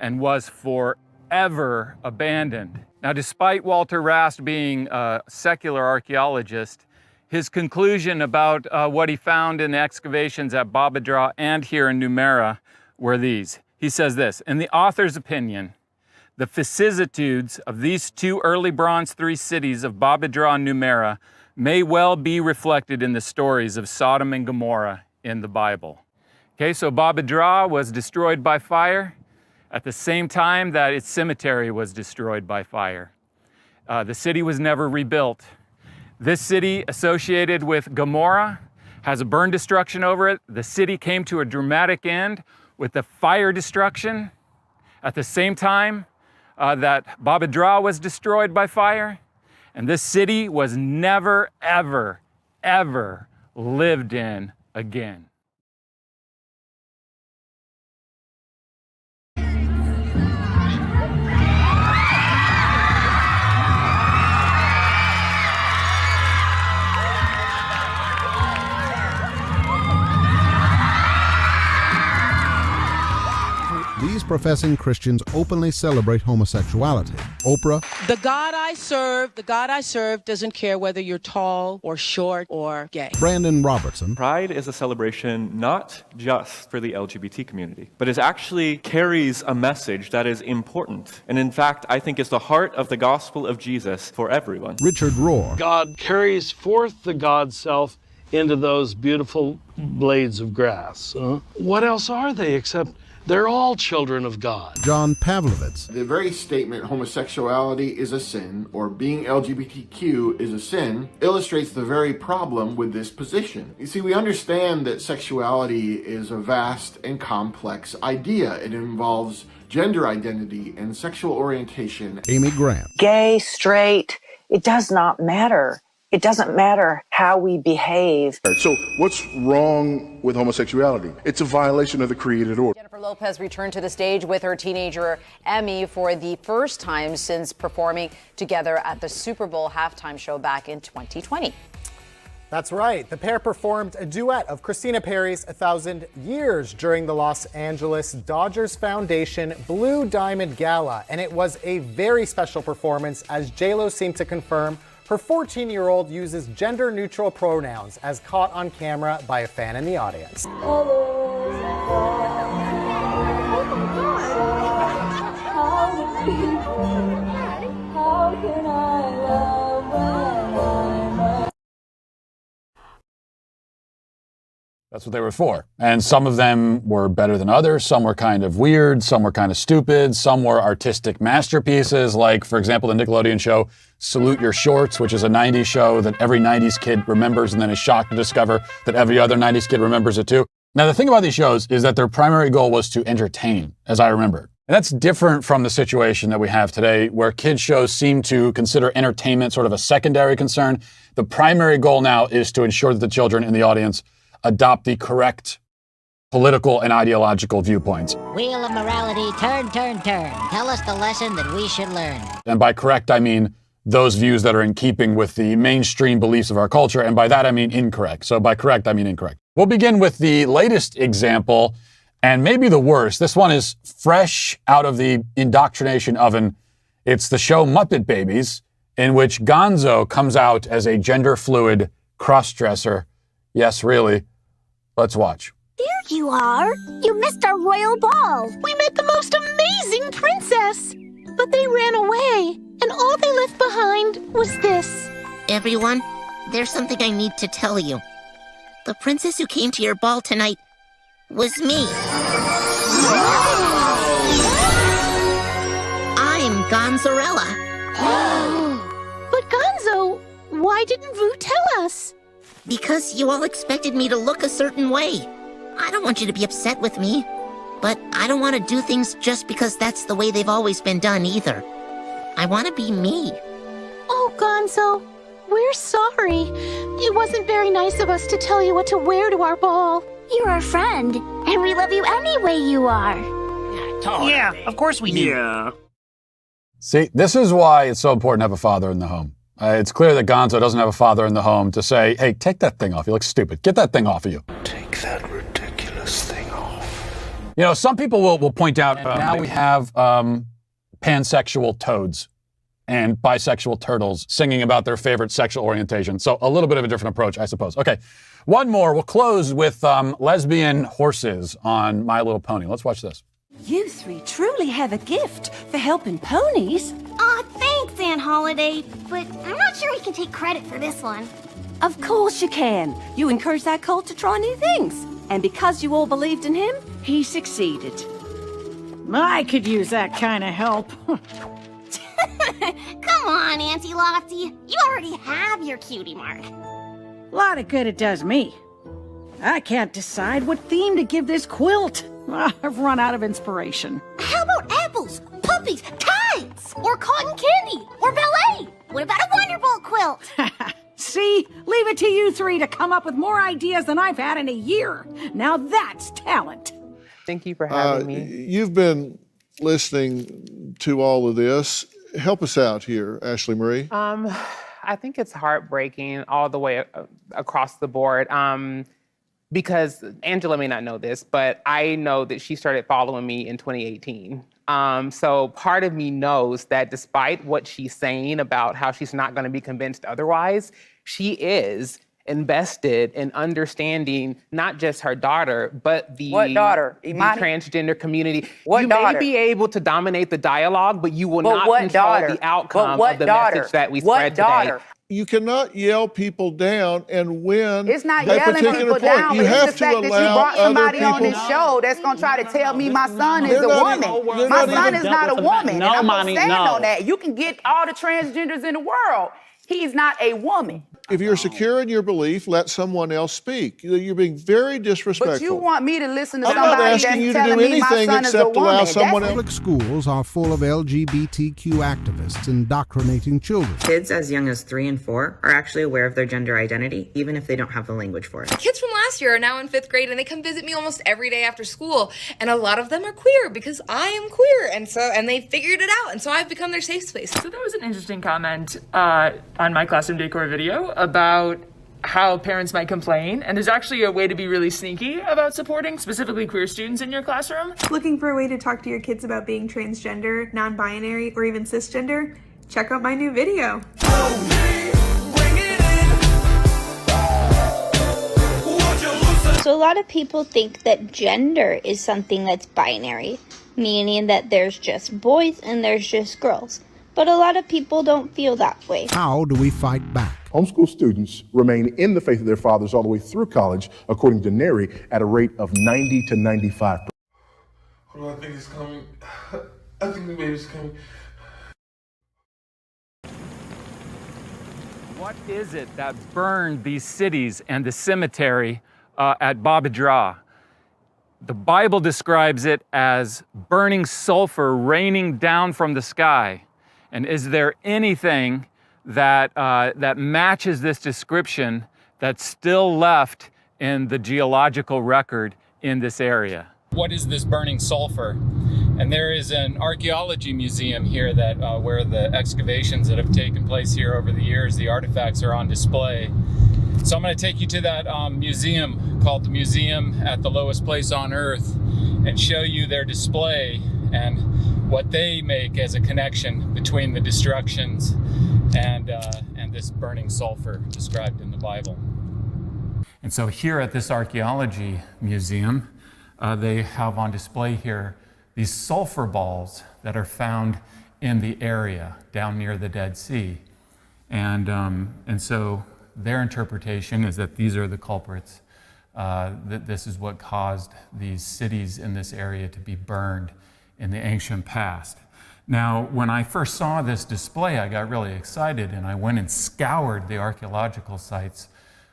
and was forever abandoned." Now, despite Walter Rast being a secular archaeologist, his conclusion about what he found in the excavations at Babadra and here in Numera were these. He says this: "In the author's opinion, the vicissitudes of these 2 early Bronze III cities of Babadra and Numera may well be reflected in the stories of Sodom and Gomorrah in the Bible." Okay, so Babadra was destroyed by fire at the same time that its cemetery was destroyed by fire. The city was never rebuilt. This city, associated with Gomorrah, has a burn destruction over it. The city came to a dramatic end with the fire destruction at the same time that Babadra was destroyed by fire. And this city was never, ever, ever lived in again. These professing Christians openly celebrate homosexuality. Oprah. The God I serve doesn't care whether you're tall or short or gay. Brandon Robertson. Pride is a celebration not just for the LGBT community, but it actually carries a message that is important. And in fact, I think is the heart of the gospel of Jesus for everyone. Richard Rohr. God carries forth the God self into those beautiful blades of grass. What else are they except they're all children of God? John Pavlovitz. The very statement homosexuality is a sin or being LGBTQ is a sin illustrates the very problem with this position. You see, we understand that sexuality is a vast and complex idea. It involves gender identity and sexual orientation. Amy Grant. Gay, straight, it does not matter. It doesn't matter how we behave. So what's wrong with homosexuality? It's a violation of the created order. Jennifer Lopez returned to the stage with her teenager Emmy for the first time since performing together at the Super Bowl halftime show back in 2020. That's right. The pair performed a duet of Christina Perri's 1,000 Years during the Los Angeles Dodgers Foundation Blue Diamond Gala. And it was a very special performance as J-Lo seemed to confirm her 14-year-old uses gender-neutral pronouns as caught on camera by a fan in the audience. That's what they were for. And some of them were better than others. Some were kind of weird. Some were kind of stupid. Some were artistic masterpieces, like, for example, the Nickelodeon show Salute Your Shorts, which is a 90s show that every 90s kid remembers and then is shocked to discover that every other 90s kid remembers it too. Now, the thing about these shows is that their primary goal was to entertain, as I remember. And that's different from the situation that we have today, where kids shows seem to consider entertainment sort of a secondary concern. The primary goal now is to ensure that the children in the audience adopt the correct political and ideological viewpoints. Wheel of morality, turn, turn, turn. Tell us the lesson that we should learn. And by correct, I mean those views that are in keeping with the mainstream beliefs of our culture. And by that, I mean incorrect. So by correct, I mean incorrect. We'll begin with the latest example, and maybe the worst. This one is fresh out of the indoctrination oven. It's the show Muppet Babies, in which Gonzo comes out as a gender-fluid cross-dresser. Yes, really. Let's watch. There you are. You missed our royal ball. We met the most amazing princess. But they ran away, and all they left behind was this. Everyone, there's something I need to tell you. The princess who came to your ball tonight was me. I'm Gonzarella. But Gonzo, why didn't Vu tell us? Because you all expected me to look a certain way. I don't want you to be upset with me, but I don't want to do things just because that's the way they've always been done either. I want to be me. Oh, Gonzo, we're sorry. It wasn't very nice of us to tell you what to wear to our ball. You're our friend, and we love you any way you are. Yeah, of course we do. Yeah. See, this is why it's so important to have a father in the home. It's clear that Gonzo doesn't have a father in the home to say, hey, take that thing off. You look stupid. Get that thing off of you. Take that ridiculous thing off. You know, some people will point out now we have pansexual toads and bisexual turtles singing about their favorite sexual orientation. So a little bit of a different approach, I suppose. Okay, one more. We'll close with lesbian horses on My Little Pony. Let's watch this. You three truly have a gift for helping ponies. Aw, thanks, Aunt Holiday, but I'm not sure we can take credit for this one. Of course you can. You encouraged that colt to try new things. And because you all believed in him, he succeeded. I could use that kind of help. Come on, Auntie Lottie. You already have your cutie mark. A lot of good it does me. I can't decide what theme to give this quilt. I've run out of inspiration. How about apples, puppies, kites, or cotton candy, or ballet? What about a Wonderbolt quilt? See? Leave it to you three to come up with more ideas than I've had in a year. Now that's talent. Thank you for having me. You've been listening to all of this. Help us out here, Ashley Marie. I think it's heartbreaking all the way across the board. Because Angela may not know this, but I know that she started following me in 2018. So part of me knows that despite what she's saying about how she's not going to be convinced otherwise, she is invested in understanding not just her daughter, but the, what daughter? The transgender community. What you daughter? may be able to dominate the dialogue, but you will not control the outcome of the message that we spread today. You cannot yell people down and win. It's not a yelling particular people point. down, You but have it's the fact to that you allow brought somebody other on this people- show that's going to try to tell me my son is They're a not woman. even- My they're son not is even- not a woman, No, and I'm going mommy, to stand no. on that. You can get all the transgenders in the world. He's not a woman. If you're secure in your belief, let someone else speak. You're being very disrespectful. But you want me to listen to I'm not somebody asking you that's to do telling me my anything son is a except allow woman. someone else. Public schools are full of LGBTQ activists indoctrinating children. Kids as young as 3 and 4 are actually aware of their gender identity, even if they don't have the language for it. Kids from last year are now in 5th grade and they come visit me almost every day after school. And a lot of them are queer because I am queer. And they figured it out. And so I've become their safe space. So there was an interesting comment on my classroom decor video about how parents might complain, and there's actually a way to be really sneaky about supporting specifically queer students in your classroom. Looking for a way to talk to your kids about being transgender, non-binary, or even cisgender? Check out my new video. So a lot of people think that gender is something that's binary, meaning that there's just boys and there's just girls. But a lot of people don't feel that way. How do we fight back? Homeschool students remain in the faith of their fathers all the way through college, according to NARI, at a rate of 90 to 95%. Oh, I think it's coming. I think the baby's coming. What is it that burned these cities and the cemetery at Bab edh-Dhra? The Bible describes it as burning sulfur raining down from the sky. And is there anything that matches this description that's still left in the geological record in this area? What is this burning sulfur? And there is an archaeology museum here that where the excavations that have taken place here over the years, the artifacts are on display. So I'm going to take you to that museum called the Museum at the Lowest Place on Earth and show you their display and what they make as a connection between the destructions and this burning sulfur described in the Bible. And so here at this archaeology museum, they have on display here these sulfur balls that are found in the area down near the Dead Sea. And so their interpretation is that these are the culprits, that this is what caused these cities in this area to be burned in the ancient past. Now, when I first saw this display, I got really excited and I went and scoured the archaeological sites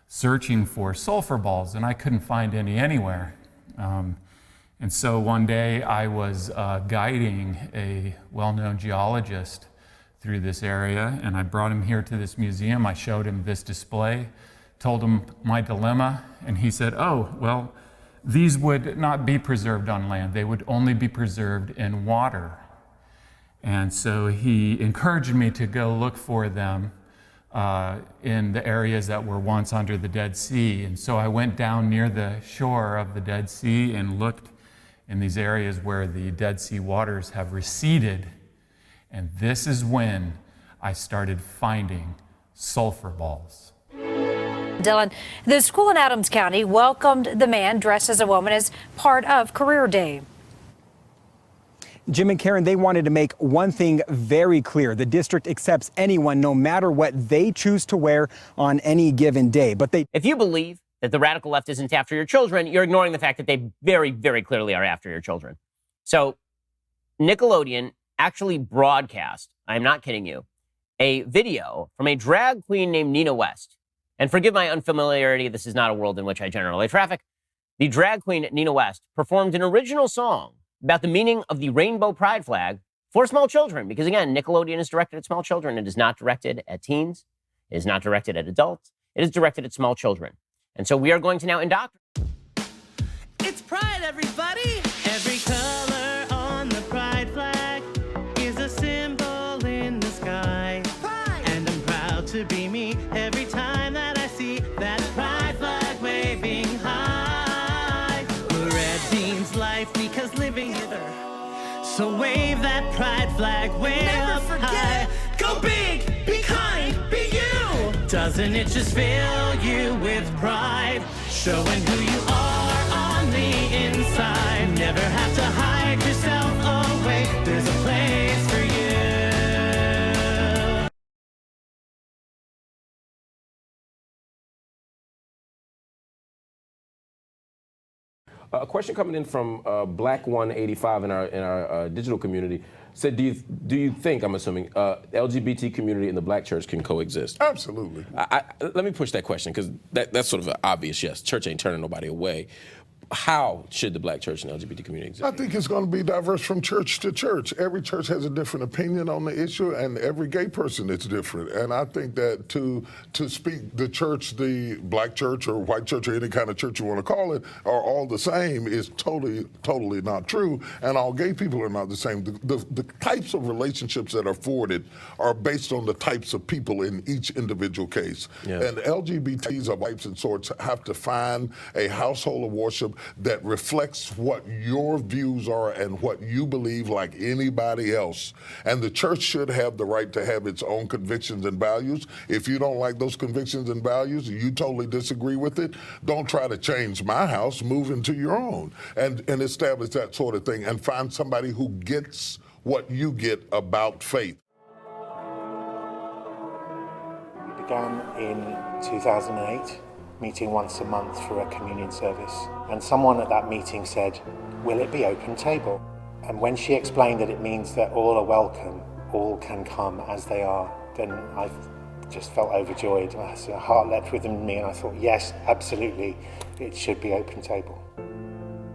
searching for sulfur balls, and I couldn't find any anywhere. And so one day I was guiding a well-known geologist through this area, and I brought him here to this museum. I showed him this display, told him my dilemma, and he said, oh, well, these would not be preserved on land. They would only be preserved in water. And so he encouraged me to go look for them in the areas that were once under the Dead Sea. And so I went down near the shore of the Dead Sea and looked in these areas where the Dead Sea waters have receded. And this is when I started finding sulfur balls. Dylan, the school in Adams County welcomed the man dressed as a woman as part of Career Day. Jim and Karen, they wanted to make one thing very clear. The district accepts anyone, no matter what they choose to wear on any given day. But if you believe that the radical left isn't after your children, you're ignoring the fact that they very, very clearly are after your children. So Nickelodeon actually broadcast, I'm not kidding you, a video from a drag queen named Nina West. And forgive my unfamiliarity, this is not a world in which I generally traffic. The drag queen Nina West performed an original song about the meaning of the rainbow pride flag for small children. Because again, Nickelodeon is directed at small children. It is not directed at teens. It is not directed at adults. It is directed at small children. And so we are going to now indoctrinate. It's Pride, everybody! Every color on the pride flag is a symbol in the sky. Pride! And I'm proud to be me every time that I see that pride flag waving high. Red means life because living hither. So wave that pride flag way up high. Go big, be kind, be you. Doesn't it just fill you with pride? Showing who you are on the inside. Never have to hide yourself away. There's a place for you. A question coming in from Black 185 in our digital community said, do you think, I'm assuming, LGBT community and the Black church can coexist? Absolutely. Let me push that question because that's sort of an obvious yes. Church ain't turning nobody away. how should the black church and LGBT community exist? I think it's going to be diverse from church to church. Every church has a different opinion on the issue, and every gay person is different. And I think that to speak the church, the black church or white church or any kind of church you want to call it, are all the same is totally not true. And all gay people are not the same. The types of relationships that are afforded are based on the types of people in each individual case. Yeah. And LGBTs of types and sorts have to find a household of worship that reflects what your views are and what you believe like anybody else. And the church should have the right to have its own convictions and values. If you don't like those convictions and values, you totally disagree with it, don't try to change my house, move into your own and establish that sort of thing and find somebody who gets what you get about faith. We began in 2008. Meeting once a month for a communion service, and someone at that meeting said, "Will it be open table?" And when she explained that it means that all are welcome, all can come as they are, then I just felt overjoyed. My heart leapt within me, and I thought, yes, absolutely, it should be open table.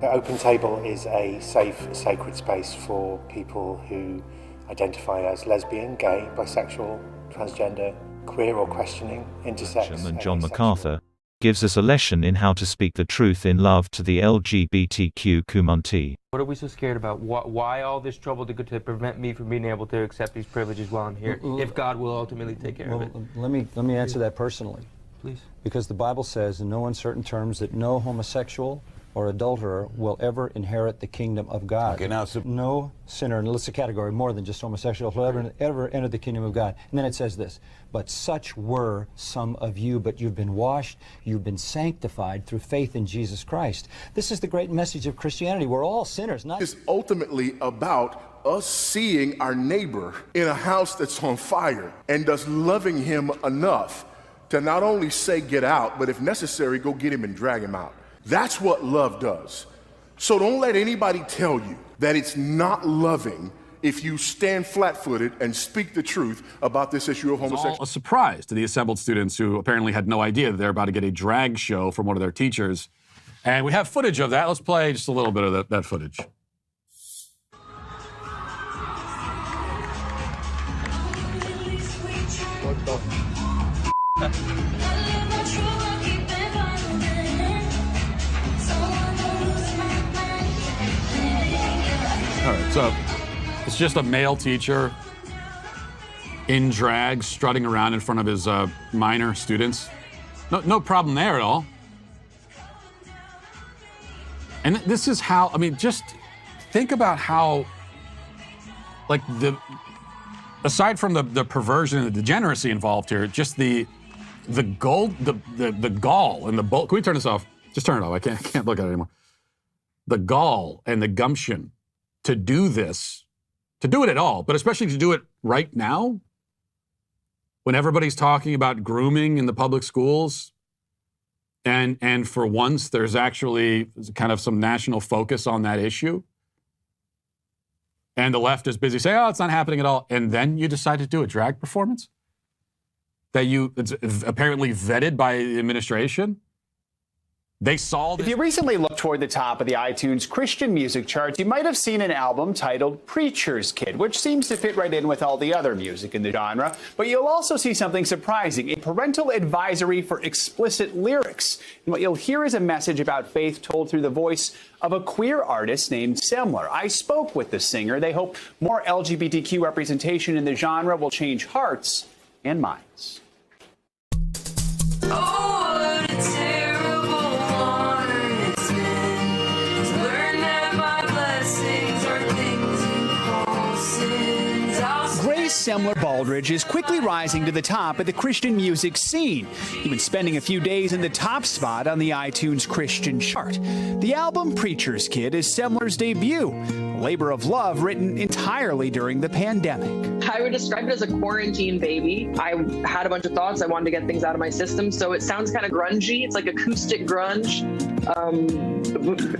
The open table is a safe, sacred space for people who identify as lesbian, gay, bisexual, transgender, queer or questioning, intersex. And John MacArthur gives us a lesson in how to speak the truth in love to the LGBTQ community. What are we so scared about? Why all this trouble to prevent me from being able to accept these privileges while I'm here, if God will ultimately take care of it? Let me answer that personally. Please. Because the Bible says in no uncertain terms that no homosexual or adulterer will ever inherit the kingdom of God. Okay, now, no sinner, and it's a category more than just homosexuals, will ever enter the kingdom of God. And then it says this, but such were some of you, but you've been washed, you've been sanctified through faith in Jesus Christ. This is the great message of Christianity. We're all sinners. It's ultimately about us seeing our neighbor in a house that's on fire and us loving him enough to not only say get out, but if necessary, go get him and drag him out. That's what love does. So don't let anybody tell you that it's not loving if you stand flat-footed and speak the truth about this issue of homosexuality. A surprise to the assembled students who apparently had no idea that they're about to get a drag show from one of their teachers. And we have footage of that. Let's play just a little bit of that footage. What the? All right, so it's just a male teacher in drag strutting around in front of his minor students. No problem there at all. And this is how, I mean, just think about how, like, aside from the perversion and the degeneracy involved here, just the gall and the bold. Can we turn this off? Just turn it off. I can't look at it anymore. The gall and the gumption to do this, to do it at all, but especially to do it right now, when everybody's talking about grooming in the public schools, and for once there's actually kind of some national focus on that issue, and the left is busy saying, oh, it's not happening at all, and then you decide to do a drag performance it's apparently vetted by the administration. They saw this. If you recently looked toward the top of the iTunes Christian music charts, you might have seen an album titled Preacher's Kid, which seems to fit right in with all the other music in the genre. But you'll also see something surprising, a parental advisory for explicit lyrics. And what you'll hear is a message about faith told through the voice of a queer artist named Semler. I spoke with the singer. They hope more LGBTQ representation in the genre will change hearts and minds. Semler Baldridge is quickly rising to the top of the Christian music scene, even spending a few days in the top spot on the iTunes Christian chart. The album Preacher's Kid is Semler's debut, a labor of love written entirely during the pandemic. I would describe it as a quarantine baby. I had a bunch of thoughts. I wanted to get things out of my system, so it sounds kind of grungy. It's like acoustic grunge,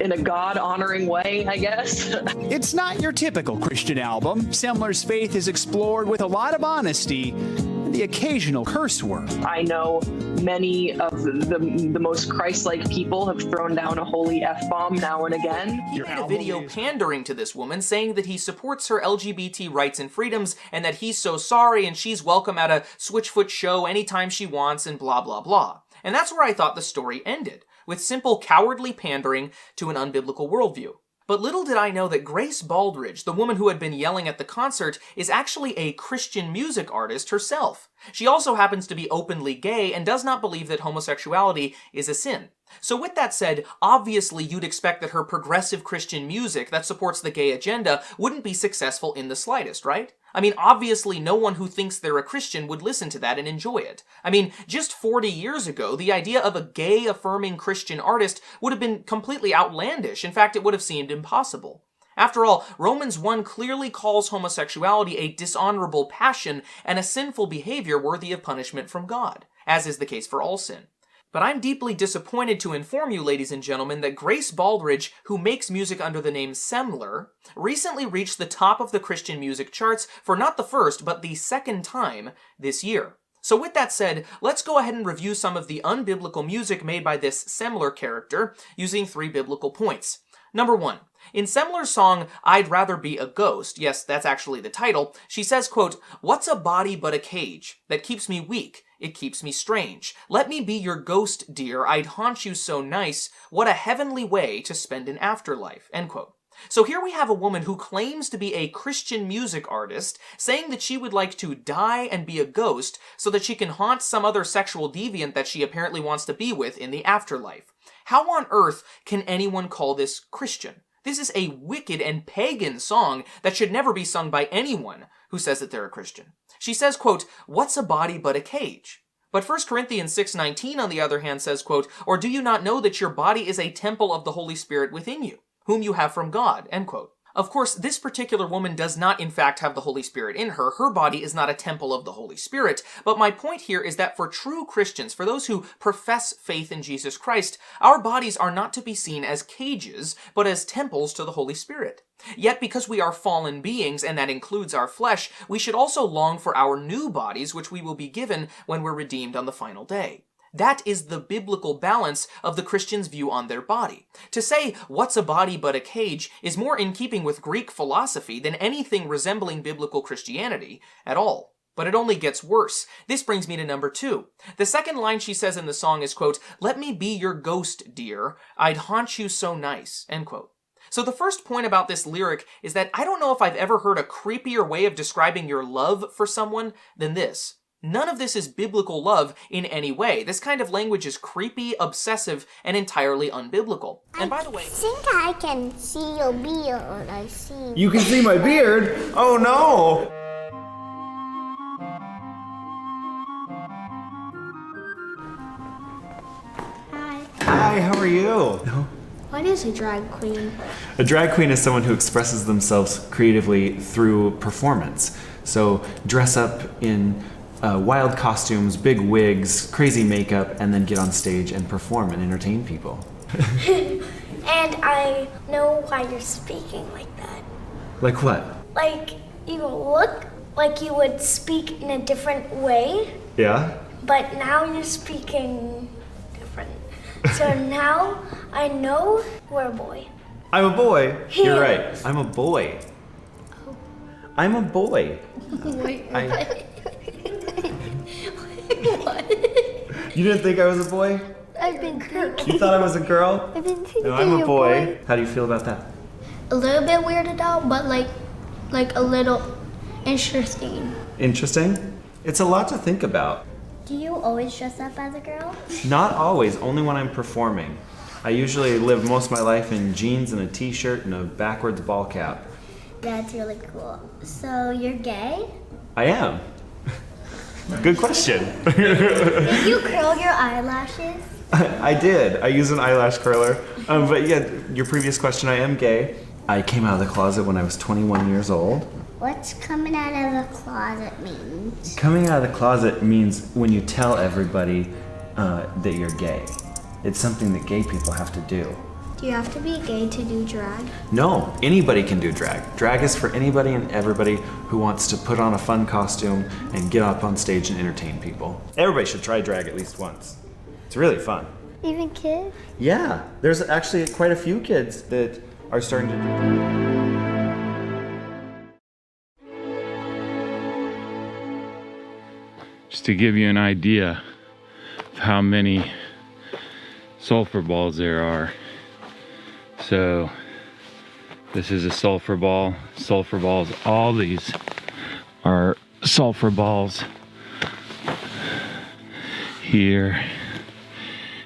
in a God-honoring way, I guess. It's not your typical Christian album. Semler's faith is explored with a lot of honesty and the occasional curse word. I know many of the most Christ-like people have thrown down a holy F-bomb now and again. He made a video pandering to this woman, saying that he supports her LGBT rights and freedoms, and that he's so sorry and she's welcome at a Switchfoot show anytime she wants, and blah blah blah. And that's where I thought the story ended, with simple cowardly pandering to an unbiblical worldview. But little did I know that Grace Baldridge, the woman who had been yelling at the concert, is actually a Christian music artist herself. She also happens to be openly gay and does not believe that homosexuality is a sin. So with that said, obviously you'd expect that her progressive Christian music that supports the gay agenda wouldn't be successful in the slightest, right? I mean, obviously no one who thinks they're a Christian would listen to that and enjoy it. I mean, just 40 years ago, the idea of a gay-affirming Christian artist would have been completely outlandish. In fact, it would have seemed impossible. After all, Romans 1 clearly calls homosexuality a dishonorable passion and a sinful behavior worthy of punishment from God, as is the case for all sin. But I'm deeply disappointed to inform you, ladies and gentlemen, that Grace Baldridge, who makes music under the name Semler, recently reached the top of the Christian music charts for not the first, but the second time this year. So with that said, let's go ahead and review some of the unbiblical music made by this Semler character using 3 biblical points. Number 1. In Semler's song, I'd Rather Be a Ghost, yes, that's actually the title, she says, quote, "What's a body but a cage that keeps me weak? It keeps me strange. Let me be your ghost, dear. I'd haunt you so nice. What a heavenly way to spend an afterlife." End quote. So here we have a woman who claims to be a Christian music artist, saying that she would like to die and be a ghost so that she can haunt some other sexual deviant that she apparently wants to be with in the afterlife. How on earth can anyone call this Christian? This is a wicked and pagan song that should never be sung by anyone who says that they're a Christian. She says, quote, "What's a body but a cage?" But 1 Corinthians 6:19, on the other hand, says, quote, "Or do you not know that your body is a temple of the Holy Spirit within you, whom you have from God?" End quote. Of course, this particular woman does not in fact have the Holy Spirit in her. Her body is not a temple of the Holy Spirit. But my point here is that for true Christians, for those who profess faith in Jesus Christ, our bodies are not to be seen as cages, but as temples to the Holy Spirit. Yet because we are fallen beings, and that includes our flesh, we should also long for our new bodies, which we will be given when we're redeemed on the final day. That is the biblical balance of the Christian's view on their body. To say, "What's a body but a cage?" is more in keeping with Greek philosophy than anything resembling biblical Christianity at all. But it only gets worse. This brings me to number 2. The second line she says in the song is, quote, "Let me be your ghost, dear. I'd haunt you so nice." End quote. So the first point about this lyric is that I don't know if I've ever heard a creepier way of describing your love for someone than this. None of this is biblical love in any way. This kind of language is creepy, obsessive, and entirely unbiblical. And by the way, I think I can see your beard. I see. You can see my beard? Oh no! Hi, how are you? What is a drag queen? A drag queen is someone who expresses themselves creatively through performance. So dress up in wild costumes, big wigs, crazy makeup, and then get on stage and perform and entertain people. And I know why you're speaking like that. Like what? Like, you look like you would speak in a different way, Yeah? but now you're speaking different. So now I know we're a boy. I'm a boy. You're right. I'm a boy. I'm a boy. Wait, What? You didn't think I was a boy? I've been thinking. You thought I was a girl? I've been thinking No, I'm a you're boy. How do you feel about that? A little bit weirded out, but like a little interesting. Interesting? It's a lot to think about. Do you always dress up as a girl? Not always, only when I'm performing. I usually live most of my life in jeans and a t-shirt and a backwards ball cap. That's really cool. So you're gay? I am. Good question. Did you curl your eyelashes? I did. I use an eyelash curler. But yeah, your previous question, I am gay. I came out of the closet when I was 21 years old. What's coming out of the closet means? Coming out of the closet means when you tell everybody that you're gay. It's something that gay people have to do. Do Do you have to be gay to do drag? No, anybody can do drag. Drag is for anybody and everybody who wants to put on a fun costume and get up on stage and entertain people. Everybody should try drag at least once. It's really fun. Even kids? Yeah, there's actually quite a few kids that are starting to do. Just to give you an idea of how many sulfur balls there are. So this is a sulfur ball. Sulfur balls, all these are sulfur balls. Here,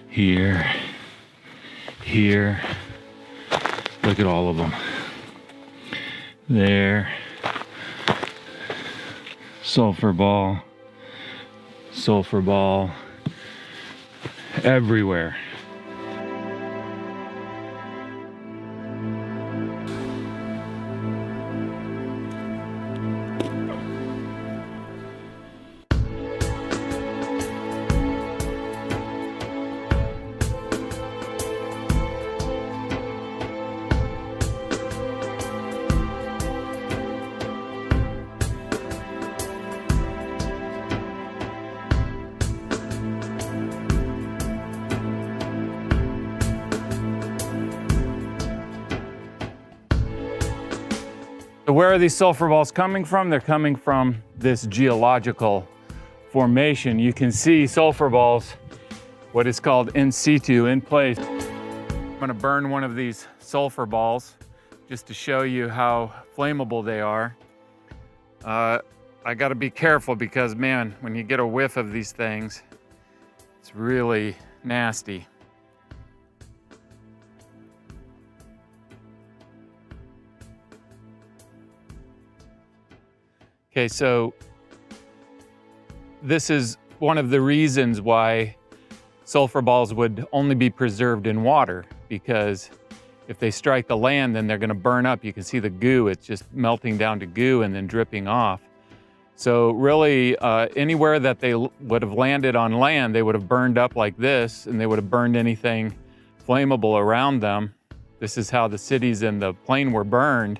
here, here. Look at all of them. There. Sulfur ball. Sulfur ball. Everywhere. So where are these sulfur balls coming from? They're coming from this geological formation. You can see sulfur balls, what is called in situ, in place. I'm gonna burn one of these sulfur balls just to show you how flammable they are. I gotta be careful because, man, when you get a whiff of these things, it's really nasty. Okay, so this is one of the reasons why sulfur balls would only be preserved in water, because if they strike the land, then they're gonna burn up. You can see the goo, it's just melting down to goo and then dripping off. So really, anywhere that they would have landed on land, they would have burned up like this, and they would have burned anything flammable around them. This is how the cities in the plain were burned.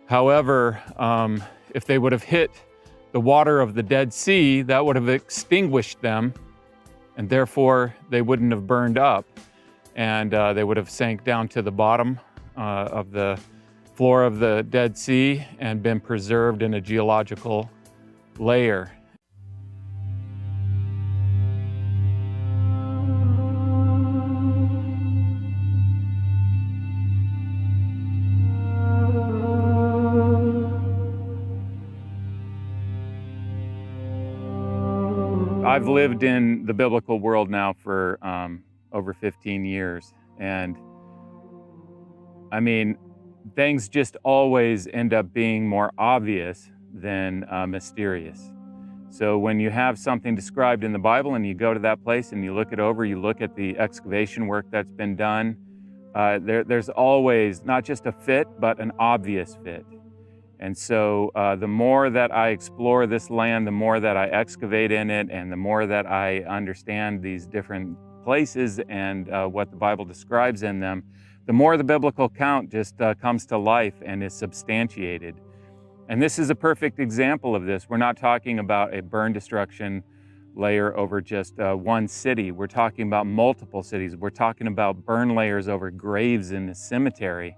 However, if they would have hit the water of the Dead Sea, that would have extinguished them, and therefore they wouldn't have burned up, and they would have sank down to the bottom of the floor of the Dead Sea and been preserved in a geological layer. I've lived in the biblical world now for over 15 years, and I mean, things just always end up being more obvious than mysterious. So when you have something described in the Bible and you go to that place and you look it over, you look at the excavation work that's been done, there's always not just a fit, but an obvious fit. And so the more that I explore this land, the more that I excavate in it, and the more that I understand these different places and what the Bible describes in them, the more the biblical account just comes to life and is substantiated. And this is a perfect example of this. We're not talking about a burn destruction layer over just one city. We're talking about multiple cities. We're talking about burn layers over graves in the cemetery.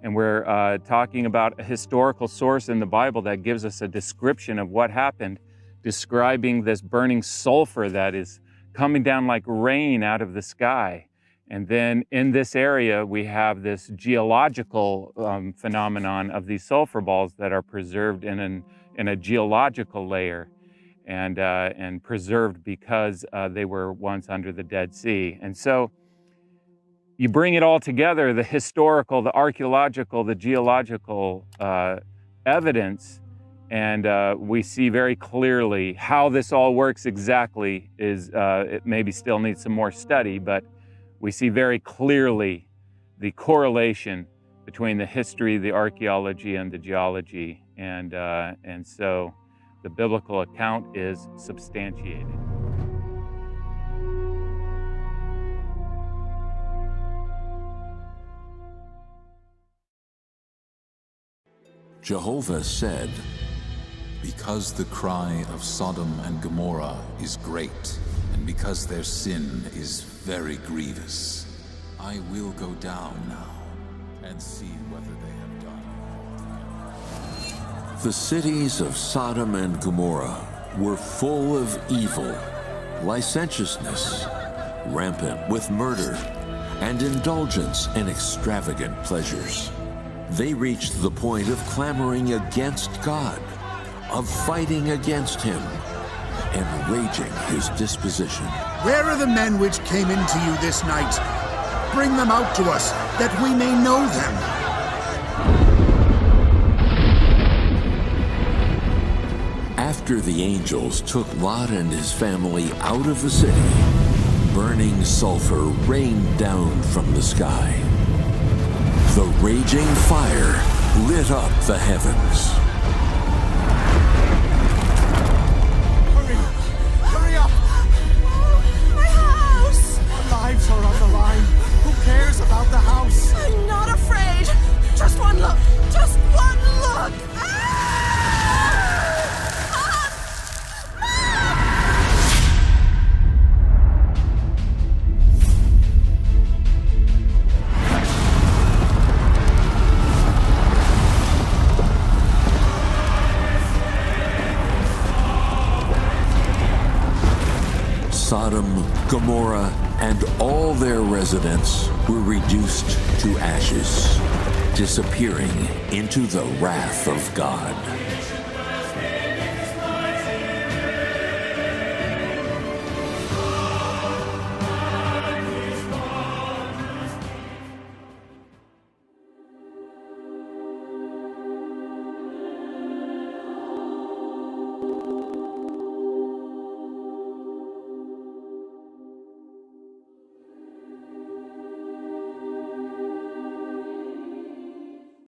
And we're talking about a historical source in the Bible that gives us a description of what happened, describing this burning sulfur that is coming down like rain out of the sky. And then in this area, we have this geological phenomenon of these sulfur balls that are preserved in a geological layer and preserved because they were once under the Dead Sea. And so you bring it all together, the historical, the archaeological, the geological evidence, and we see very clearly how this all works exactly. It maybe still needs some more study, but we see very clearly the correlation between the history, the archaeology, and the geology. And so the biblical account is substantiated. Jehovah said, "Because the cry of Sodom and Gomorrah is great, and because their sin is very grievous, I will go down now and see whether they have done." The cities of Sodom and Gomorrah were full of evil, licentiousness, rampant with murder, and indulgence in extravagant pleasures. They reached the point of clamoring against God, of fighting against Him, and raging His disposition. Where are the men which came into you this night? Bring them out to us, that we may know them. After the angels took Lot and his family out of the city, burning sulfur rained down from the sky. The raging fire lit up the heavens. Hurry up! My house! Our lives are on the line. Who cares about the house? I'm not afraid. Just one look. Just one look. Sodom, Gomorrah, and all their residents were reduced to ashes, disappearing into the wrath of God.